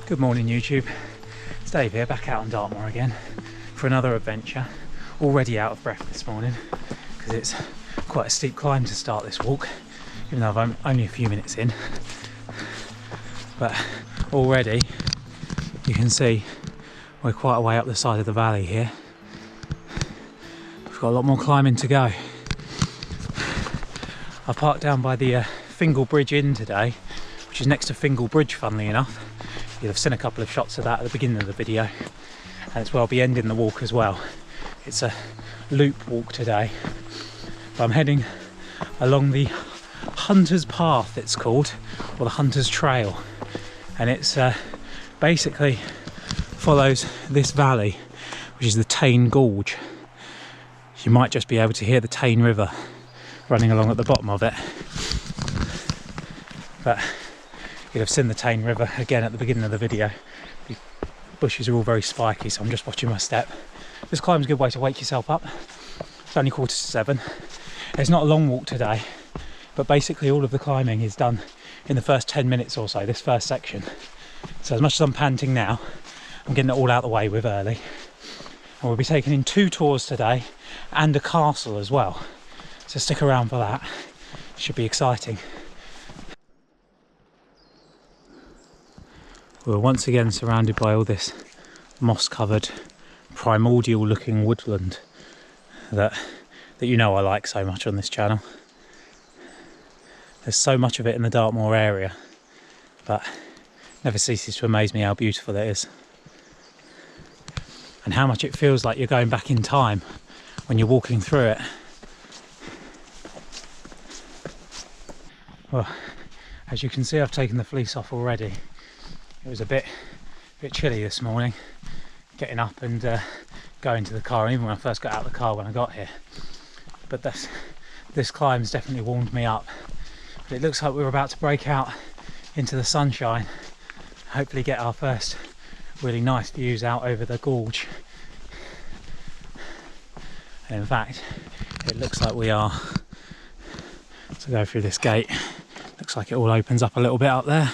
Good morning YouTube, it's Dave here, back out on Dartmoor again for another adventure. Already out of breath this morning because it's quite a steep climb to start this walk, even though I'm only a few minutes in. But already you can see we're quite a way up the side of the valley here. We've got a lot more climbing to go. I parked down by the Fingle Bridge Inn today, which is next to Fingle Bridge, funnily enough. You'll have seen a couple of shots of that at the beginning of the video, and it's where I'll be ending the walk as well. It's a loop walk today, but I'm heading along the Hunter's Path, it's called, or the Hunter's Trail, and it's basically follows this valley, which is the Teign Gorge. You might just be able to hear the Teign River running along at the bottom of it, but you'll have seen the Teign River again at the beginning of the video. The bushes are all very spiky, so I'm just watching my step. This climb's a good way to wake yourself up. It's only 7:15. It's not a long walk today, but basically all of the climbing is done in the first 10 minutes or so, this first section. So as much as I'm panting now, I'm getting it all out of the way with early. And we'll be taking in 2 tours today and a castle as well. So stick around for that. Should be exciting. We're once again surrounded by all this moss-covered, primordial-looking woodland that you know I like so much on this channel. There's so much of it in the Dartmoor area, but never ceases to amaze me how beautiful it is. And how much it feels like you're going back in time when you're walking through it. Well, as you can see, I've taken the fleece off already. It was a bit chilly this morning, getting up and going to the car, and even when I first got out of the car when I got here. But this climb's definitely warmed me up. But it looks like we're about to break out into the sunshine, hopefully get our first really nice views out over the gorge. And in fact, it looks like we are to go through this gate. Looks like it all opens up a little bit up there.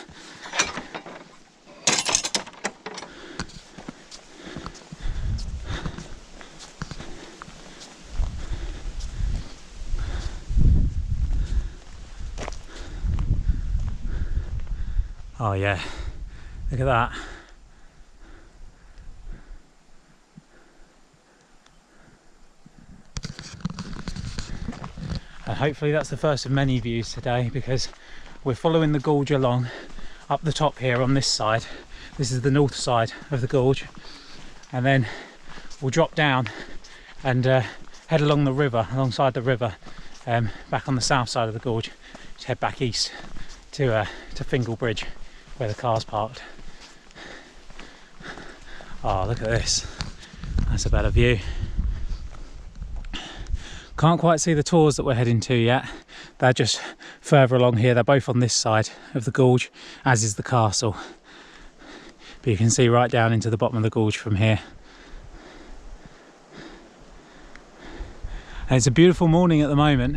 Oh yeah, look at that. And hopefully that's the first of many views today, because we're following the gorge along up the top here on this side. This is the north side of the gorge, and then we'll drop down and head along the river, alongside the river, back on the south side of the gorge, to head back east to Fingle Bridge, where the car's parked. Oh, look at this. That's a better view. Can't quite see the tours that we're heading to yet. They're just further along here. They're both on this side of the gorge, as is the castle. But you can see right down into the bottom of the gorge from here. And it's a beautiful morning at the moment.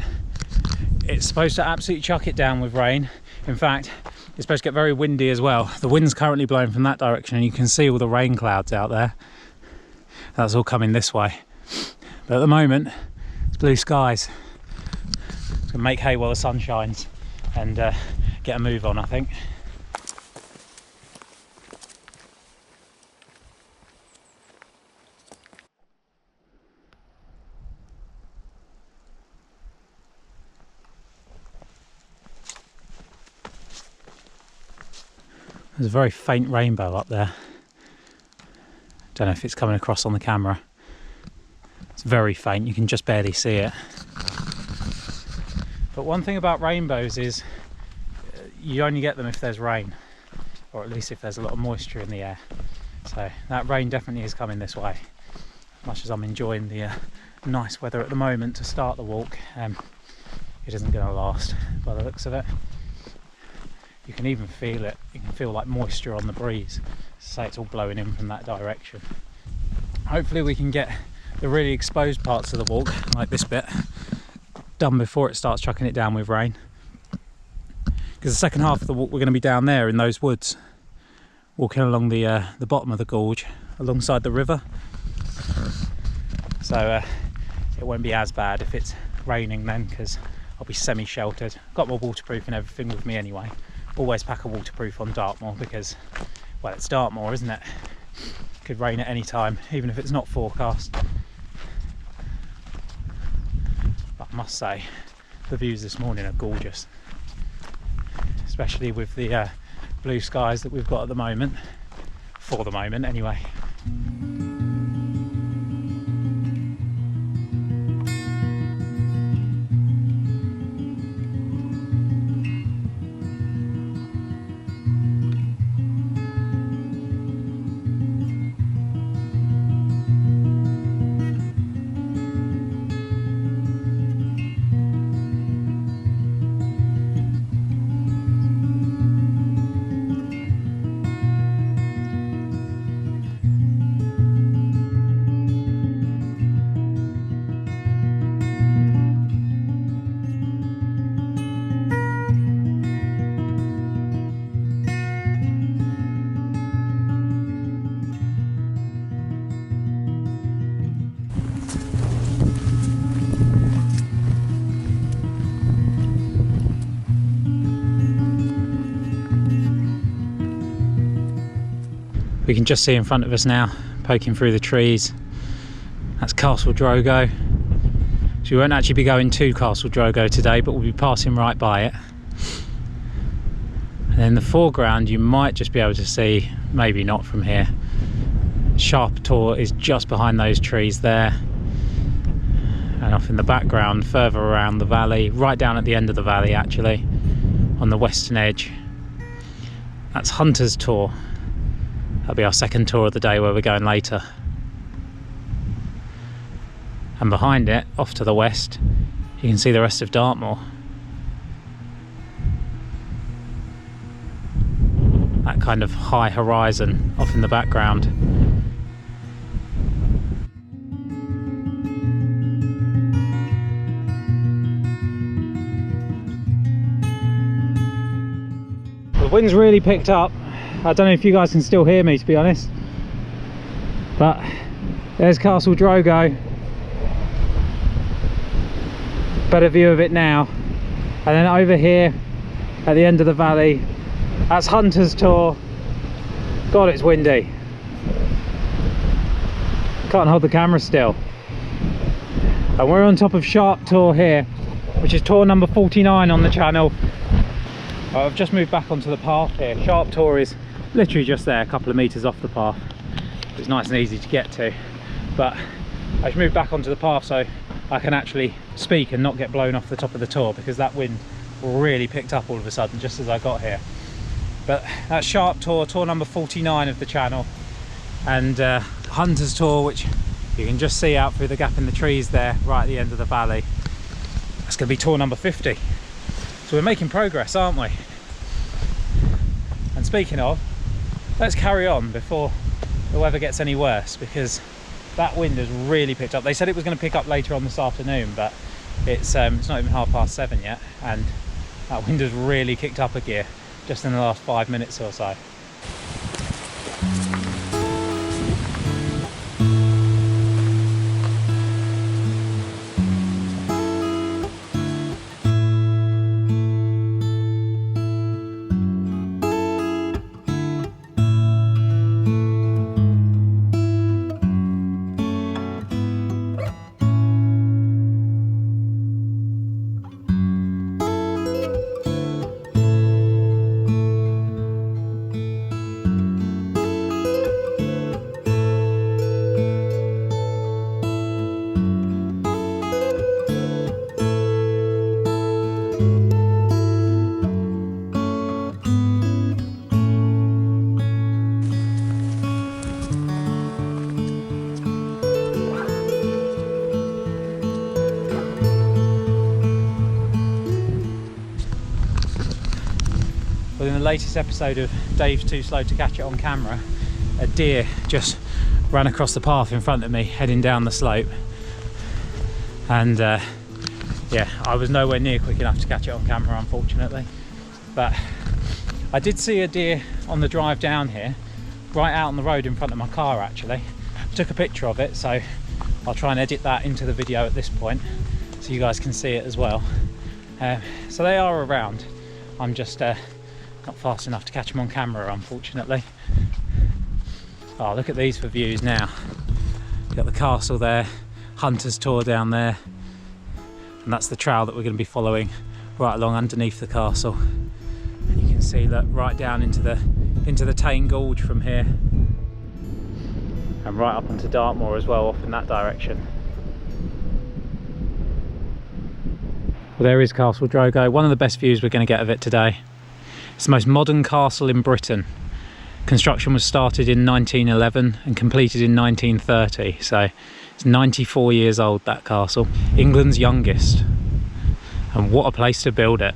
It's supposed to absolutely chuck it down with rain. In fact, it's supposed to get very windy as well. The wind's currently blowing from that direction, and you can see all the rain clouds out there. That's all coming this way. But at the moment, it's blue skies. It's gonna make hay while the sun shines and get a move on, I think. There's a very faint rainbow up there. Don't know if it's coming across on the camera. It's very faint, you can just barely see it. But one thing about rainbows is you only get them if there's rain, or at least if there's a lot of moisture in the air. So that rain definitely is coming this way. As much as I'm enjoying the nice weather at the moment to start the walk, it isn't going to last by the looks of it. You can even feel it. You can feel like moisture on the breeze. Say it's all blowing in from that direction. Hopefully we can get the really exposed parts of the walk, like this bit, done before it starts chucking it down with rain. Because the second half of the walk we're going to be down there in those woods, walking along the bottom of the gorge alongside the river, so it won't be as bad if it's raining then, because I'll be semi-sheltered. Got my waterproof and everything with me anyway. Always pack a waterproof on Dartmoor because, well, it's Dartmoor, isn't it? Could rain at any time, even if it's not forecast. But I must say, the views this morning are gorgeous, especially with the blue skies that we've got at the moment, for the moment anyway. We can just see in front of us now, poking through the trees, that's Castle Drogo. So we won't actually be going to Castle Drogo today, but we'll be passing right by it. And in the foreground you might just be able to see, maybe not from here, Sharp Tor is just behind those trees there. And off in the background, further around the valley, right down at the end of the valley actually, on the western edge, that's Hunter's Tor. That'll be our second tour of the day, where we're going later. And behind it, off to the west, you can see the rest of Dartmoor. That kind of high horizon off in the background. The wind's really picked up. I don't know if you guys can still hear me, to be honest, but there's Castle Drogo. Better view of it now. And then over here at the end of the valley, that's Hunter's Tor. God, it's windy. Can't hold the camera still. And we're on top of Sharp Tor here, which is tour number 49 on the channel. I've just moved back onto the path here. Sharp Tor is literally just there, a couple of metres off the path. It's nice and easy to get to, but I should move back onto the path so I can actually speak and not get blown off the top of the tor, because that wind really picked up all of a sudden just as I got here. But that's Sharp Tor, tour number 49 of the channel, and Hunter's Tor, which you can just see out through the gap in the trees there right at the end of the valley. That's going to be tour number 50. So we're making progress, aren't we? And speaking of, let's carry on before the weather gets any worse, because that wind has really picked up. They said it was going to pick up later on this afternoon, but it's not even 7:30 yet, and that wind has really kicked up a gear just in the last 5 minutes or so. Well, in the latest episode of Dave's Too Slow to Catch It on Camera, a deer just ran across the path in front of me heading down the slope, and yeah, I was nowhere near quick enough to catch it on camera, unfortunately. But I did see a deer on the drive down here, right out on the road in front of my car actually. I took a picture of it, so I'll try and edit that into the video at this point so you guys can see it as well. So they are around. I'm just not fast enough to catch them on camera, unfortunately. Oh, look at these for views now. You've got the castle there, Hunter's Tor down there, and that's the trail that we're going to be following right along underneath the castle. And you can see, look, right down into the Teign Gorge from here, and right up onto Dartmoor as well, off in that direction. Well, there is Castle Drogo, one of the best views we're going to get of it today. It's the most modern castle in Britain. Construction was started in 1911 and completed in 1930, so it's 94 years old, that castle. England's youngest, and what a place to build it.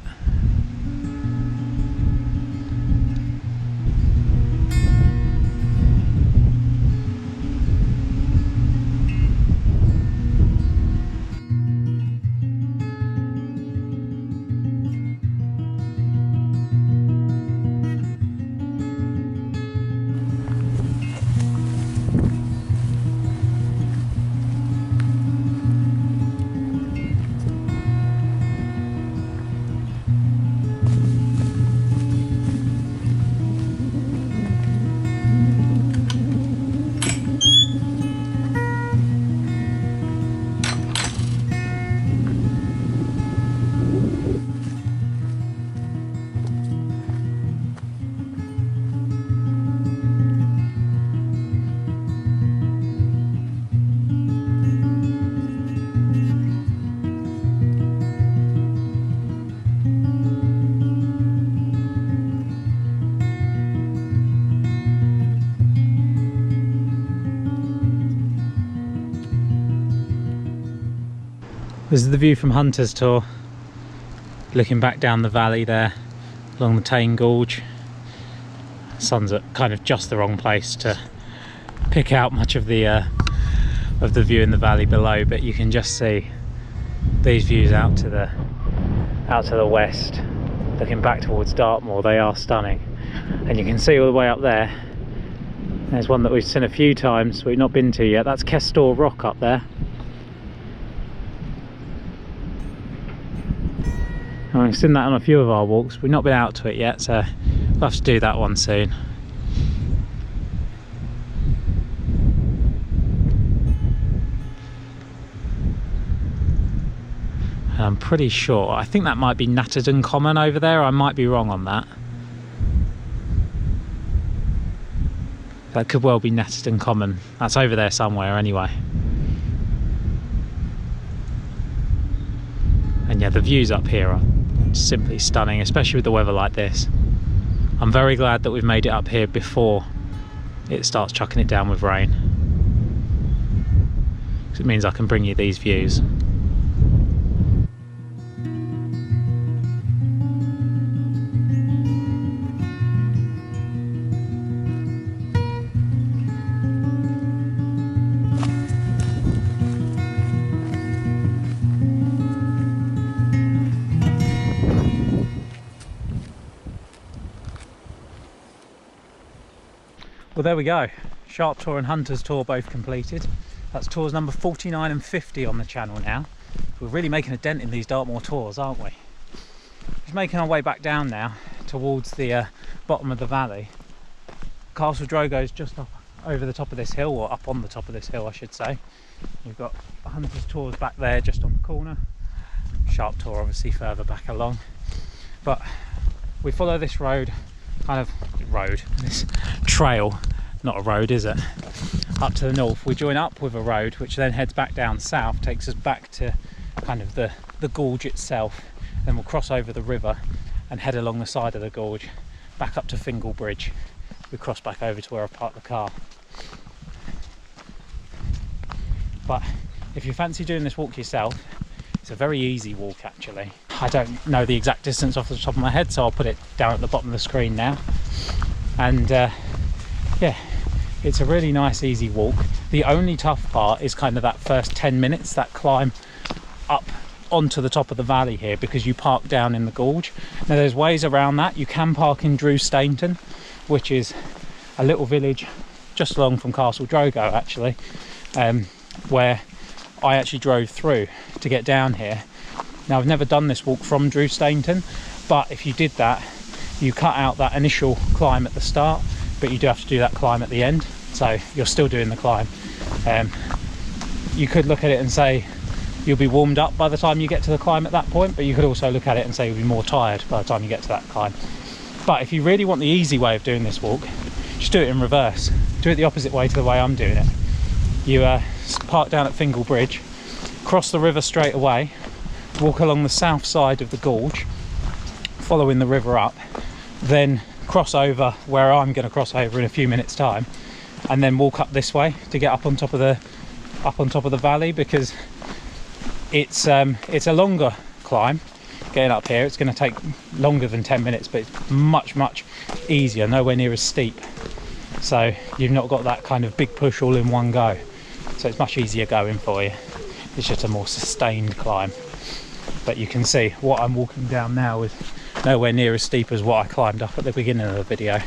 This is the view from Hunter's Tor, looking back down the valley there along the Teign Gorge. Sun's at kind of just the wrong place to pick out much of the view in the valley below, but you can just see these views out to the west, looking back towards Dartmoor. They are stunning, and you can see all the way up there. There's one that we've seen a few times we've not been to yet. That's Castle Rock up there. I've seen that on a few of our walks. We've not been out to it yet, so we'll have to do that one soon. And I'm pretty sure, I think that might be Natterden Common over there. I might be wrong on that. That could well be Natterden Common. That's over there somewhere anyway. And yeah, the views up here are simply stunning, especially with the weather like this. I'm very glad that we've made it up here before it starts chucking it down with rain, because it means I can bring you these views. Well, there we go. Sharp Tor and Hunter's Tor both completed. That's tours number 49 and 50 on the channel now. We're really making a dent in these Dartmoor tours, aren't we? Just making our way back down now towards the bottom of the valley. Castle Drogo is just up over the top of this hill, or up on the top of this hill I should say. We've got Hunter's Tor's back there just on the corner. Sharp Tor obviously further back along. But we follow this this trail, not a road is it, up to the north. We join up with a road which then heads back down south, takes us back to kind of the gorge itself. Then we'll cross over the river and head along the side of the gorge back up to Fingle Bridge. We cross back over to where I parked the car. But if you fancy doing this walk yourself, it's a very easy walk actually. I don't know the exact distance off the top of my head, so I'll put it down at the bottom of the screen now. And yeah, it's a really nice easy walk. The only tough part is kind of that first 10 minutes, that climb up onto the top of the valley here, because you park down in the gorge. Now there's ways around that. You can park in Drew Stainton, which is a little village just along from Castle Drogo actually, where I actually drove through to get down here. Now I've never done this walk from Drew Stainton, but if you did that, you cut out that initial climb at the start, but you do have to do that climb at the end, so you're still doing the climb. You could look at it and say you'll be warmed up by the time you get to the climb at that point, but you could also look at it and say you'll be more tired by the time you get to that climb. But if you really want the easy way of doing this walk, just do it in reverse. Do it the opposite way to the way I'm doing it. You park down at Fingle Bridge, cross the river straight away, walk along the south side of the gorge, following the river up, then cross over where I'm going to cross over in a few minutes time, and then walk up this way to get up on top of the valley, because it's a longer climb getting up here. It's going to take longer than 10 minutes, but it's much easier, nowhere near as steep, so you've not got that kind of big push all in one go, so it's much easier going for you. It's just a more sustained climb. But you can see what I'm walking down now is nowhere near as steep as what I climbed up at the beginning of the video.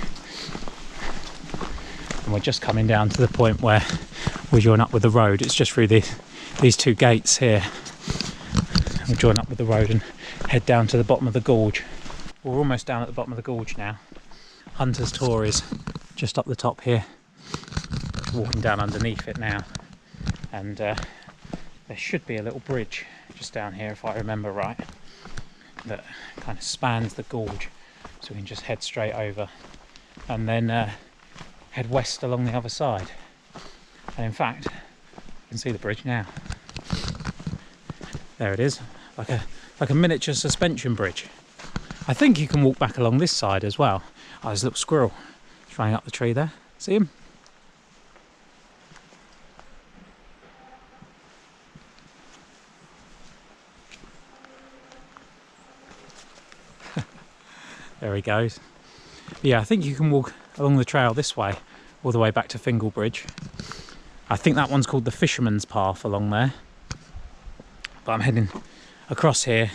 And we're just coming down to the point where we join up with the road. It's just through these two gates here. We'll join up with the road and head down to the bottom of the gorge. We're almost down at the bottom of the gorge now. Hunter's Tor is just up the top here. Walking down underneath it now. And there should be a little bridge just down here, if I remember right, that kind of spans the gorge, so we can just head straight over and then head west along the other side. And in fact, you can see the bridge now. There it is, like a miniature suspension bridge. I think you can walk back along this side as well. Oh, there's a little squirrel flying up the tree there. See him? There he goes. Yeah, I think you can walk along the trail this way, all the way back to Fingle Bridge. I think that one's called the Fisherman's Path along there. But I'm heading across here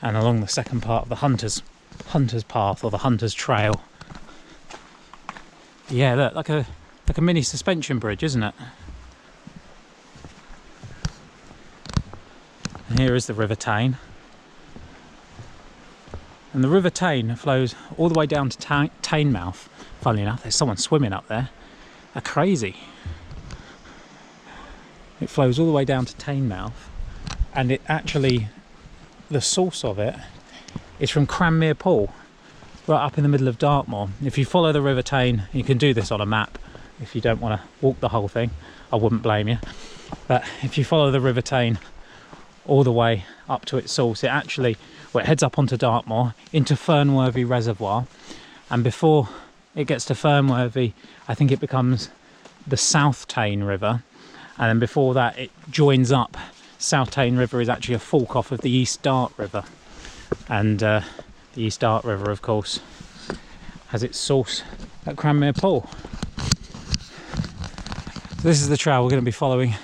and along the second part of the Hunter's Path, or the Hunter's Trail. Yeah, look, like a mini suspension bridge, isn't it? And here is the River Teign. And the River Teign flows all the way down to Teignmouth. Funnily enough, there's someone swimming up there. They're crazy. It flows all the way down to Teignmouth, and it actually, the source of it is from Karrimor Panther, right up in the middle of Dartmoor. If you follow the River Teign, you can do this on a map if you don't want to walk the whole thing. I wouldn't blame you. But if you follow the River Teign all the way up to its source, it actually, well, it heads up onto Dartmoor into Fernworthy Reservoir, and before it gets to Fernworthy, I think it becomes the South Teign River, and then before that it joins up. South Teign River is actually a fork off of the East Dart River, and the East Dart River, of course, has its source at Karrimor Panther. So this is the trail we're going to be following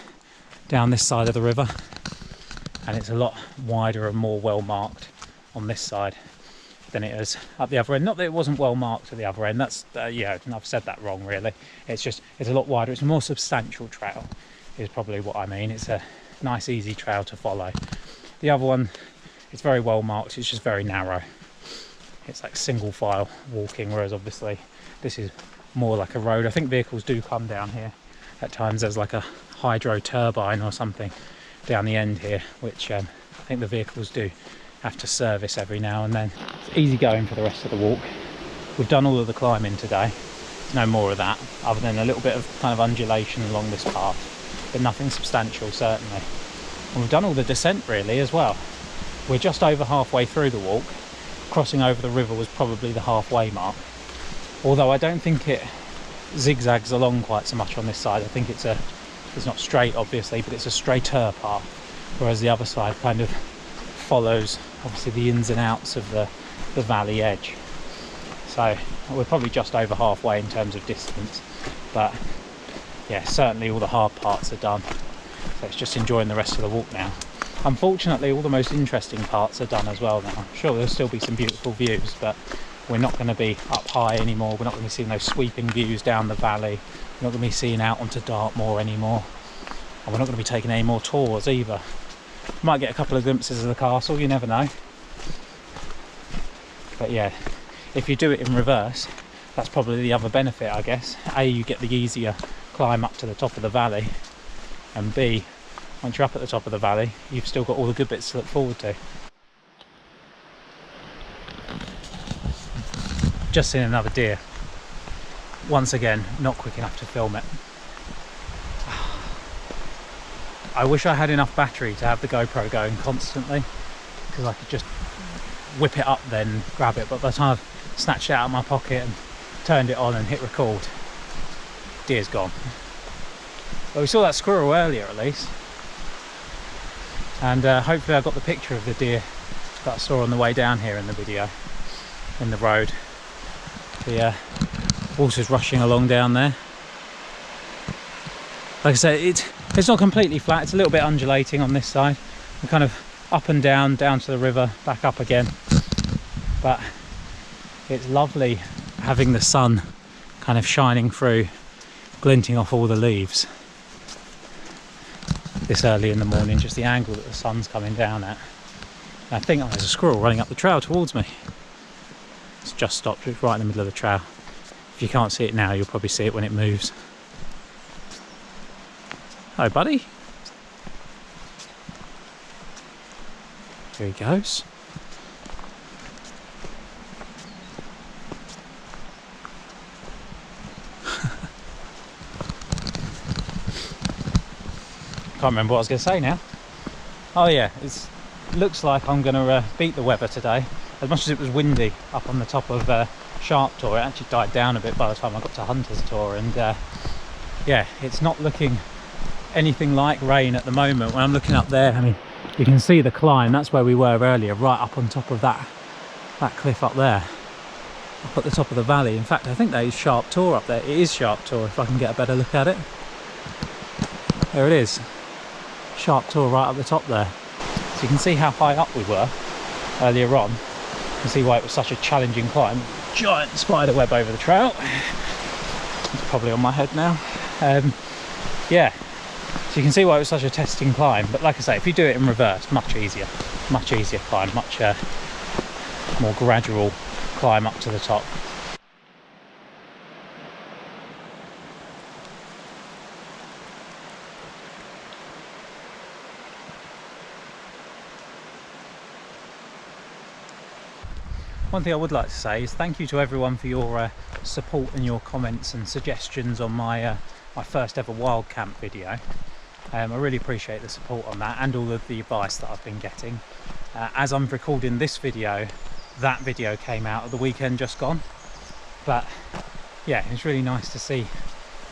down this side of the river, and it's a lot wider and more well marked on this side than it is at the other end. Not that it wasn't well marked at the other end, that's yeah, I've said that wrong really. It's just, it's a lot wider, it's a more substantial trail is probably what I mean. It's a nice easy trail to follow. The other one, it's very well marked, it's just very narrow. It's like single file walking, whereas obviously this is more like a road. I think vehicles do come down here at times. There's like a hydro turbine or something down the end here, which I think the vehicles do have to service every now and then. It's easy going for the rest of the walk. We've done all of the climbing today, no more of that, other than a little bit of kind of undulation along this path, but nothing substantial certainly. And we've done all the descent really as well. We're just over halfway through the walk. Crossing over the river was probably the halfway mark, although I don't think it zigzags along quite so much on this side. I think it's not straight obviously, but it's a straighter path, whereas the other side kind of follows obviously the ins and outs of the valley edge. So we're probably just over halfway in terms of distance, but yeah, certainly all the hard parts are done, so it's just enjoying the rest of the walk now. Unfortunately all the most interesting parts are done as well now. I'm sure there'll still be some beautiful views, but we're not going to be up high anymore. We're not going to be seeing those sweeping views down the valley. We're not going to be seeing out onto Dartmoor anymore. And we're not going to be taking any more tours either. You might get a couple of glimpses of the castle, you never know. But yeah, if you do it in reverse, that's probably the other benefit, I guess. A, you get the easier climb up to the top of the valley, and B, once you're up at the top of the valley, you've still got all the good bits to look forward to. Just seen another deer. Once again, not quick enough to film it. I wish I had enough battery to have the GoPro going constantly, because I could just whip it up then grab it, but by the time I've snatched it out of my pocket and turned it on and hit record, deer's gone. Well, we saw that squirrel earlier at least, and hopefully I got the picture of the deer that I saw on the way down here in the video, in the road. The water's rushing along down there. Like I say, it's not completely flat, it's a little bit undulating on this side. We're kind of up and down to the river, back up again. But it's lovely having the sun kind of shining through, glinting off all the leaves this early in the morning, just the angle that the sun's coming down at. And I think, oh, there's a squirrel running up the trail towards me. It's just stopped, it's right in the middle of the trail. If you can't see it now, you'll probably see it when it moves. Hello, buddy. There he goes. Can't remember what I was going to say now. Oh yeah, it looks like I'm going to beat the weather today. As much as it was windy up on the top of Sharp Tor, it actually died down a bit by the time I got to Hunter's Tor, and yeah, it's not looking anything like rain at the moment. When I'm looking up there, I mean, you can see the climb. That's where we were earlier, right up on top of that cliff up there, up at the top of the valley. In fact, I think that is Sharp Tor up there. It is Sharp Tor, if I can get a better look at it. There it is, Sharp Tor right up the top there. So you can see how high up we were earlier on. You can see why it was such a challenging climb. Giant spider web over the trail. It's probably on my head now. Yeah, so you can see why it was such a testing climb. But like I say, if you do it in reverse, much easier climb, much more gradual climb up to the top. One thing I would like to say is thank you to everyone for your support and your comments and suggestions on my my first ever wild camp video. I really appreciate the support on that and all of the advice that I've been getting. As I'm recording this video, that video came out of the weekend just gone. But yeah, it's really nice to see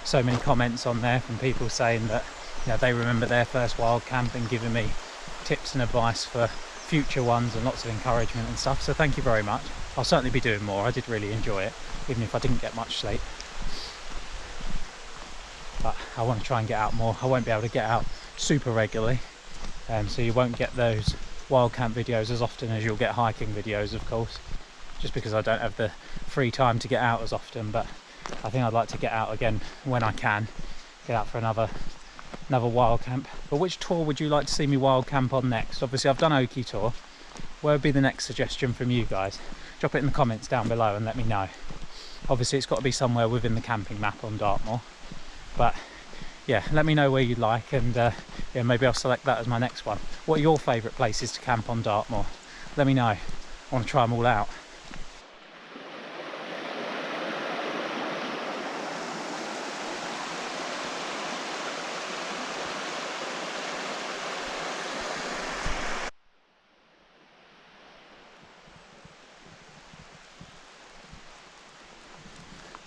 so many comments on there from people saying that, you know, they remember their first wild camp and giving me tips and advice for future ones and lots of encouragement and stuff. So thank you very much. I'll certainly be doing more. I did really enjoy it, even if I didn't get much sleep. But I want to try and get out more. I won't be able to get out super regularly, so you won't get those wild camp videos as often as you'll get hiking videos, of course, just because I don't have the free time to get out as often. But I think I'd like to get out again when I can, get out for another wild camp. But which tour would you like to see me wild camp on next? Obviously I've done Oki Tor. Where would be the next suggestion from you guys? Drop it in the comments down below and let me know. Obviously it's got to be somewhere within the camping map on Dartmoor, but yeah, let me know where you'd like, and yeah, maybe I'll select that as my next one. What are your favourite places to camp on Dartmoor? Let me know. I want to try them all out.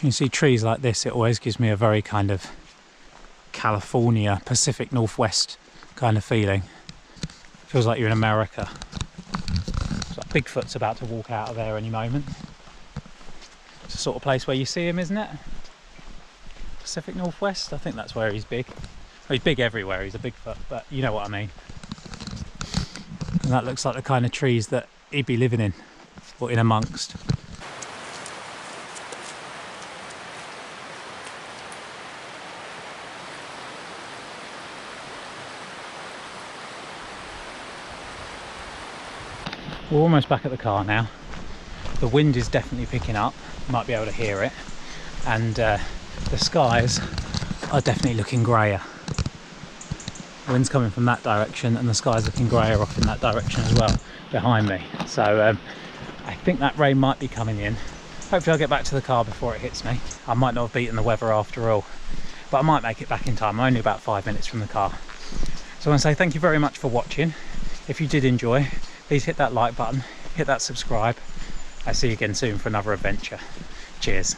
You see trees like this, it always gives me a very kind of California, Pacific Northwest kind of feeling. Feels like you're in America. It's like Bigfoot's about to walk out of there any moment. It's the sort of place where you see him, isn't it? Pacific Northwest, I think that's where he's big. Well, he's big everywhere, he's a Bigfoot, but you know what I mean. And that looks like the kind of trees that he'd be living in, or in amongst. We're almost back at the car now. The wind is definitely picking up, you might be able to hear it, and the skies are definitely looking greyer. The wind's coming from that direction and the sky's looking greyer off in that direction as well behind me. So I think that rain might be coming in. Hopefully I'll get back to the car before it hits me. I might not have beaten the weather after all, but I might make it back in time. I'm only about 5 minutes from the car. So I want to say thank you very much for watching. If you did enjoy, please hit that like button, hit that subscribe. I'll see you again soon for another adventure. Cheers.